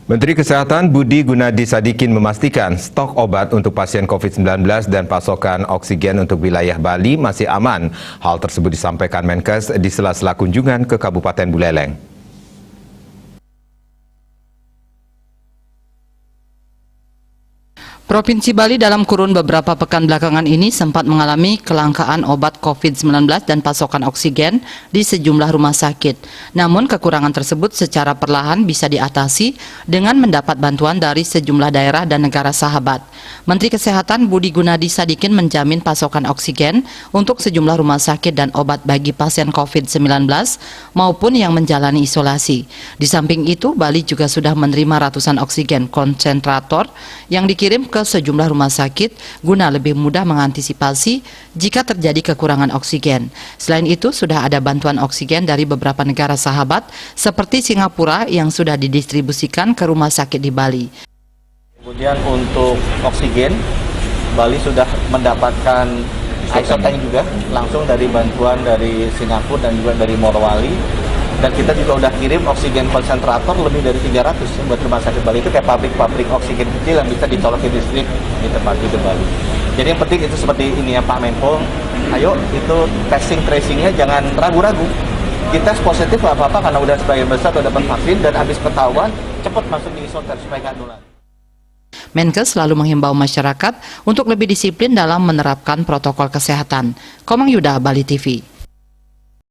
Menteri Kesehatan Budi Gunadi Sadikin memastikan stok obat untuk pasien COVID-19 dan pasokan oksigen untuk wilayah Bali masih aman. Hal tersebut disampaikan Menkes di sela-sela kunjungan ke Kabupaten Buleleng. Provinsi Bali dalam kurun beberapa pekan belakangan ini sempat mengalami kelangkaan obat COVID-19 dan pasokan oksigen di sejumlah rumah sakit. Namun kekurangan tersebut secara perlahan bisa diatasi dengan mendapat bantuan dari sejumlah daerah dan negara sahabat. Menteri Kesehatan Budi Gunadi Sadikin menjamin pasokan oksigen untuk sejumlah rumah sakit dan obat bagi pasien COVID-19 maupun yang menjalani isolasi. Di samping itu, Bali juga sudah menerima ratusan oksigen konsentrator yang dikirim ke sejumlah rumah sakit guna lebih mudah mengantisipasi jika terjadi kekurangan oksigen. Selain itu, sudah ada bantuan oksigen dari beberapa negara sahabat seperti Singapura yang sudah didistribusikan ke rumah sakit di Bali. Kemudian untuk oksigen, Bali sudah mendapatkan isotank juga langsung dari bantuan dari Singapura dan juga dari Morowali. Dan kita juga udah kirim oksigen konsentrator lebih dari 300 buat rumah sakit Bali. Itu kayak pabrik-pabrik oksigen kecil yang bisa dicolokin listrik di tempat di Bali. Jadi yang penting itu seperti ini ya Pak Menko, ayo itu testing tracingnya jangan ragu-ragu. Kita positif nggak apa-apa karena udah sebagian besar udah dapat vaksin dan habis ketahuan cepat masuk di isoter supaya nggak nular. Menkes selalu menghimbau masyarakat untuk lebih disiplin dalam menerapkan protokol kesehatan. Komang Yuda, Bali TV.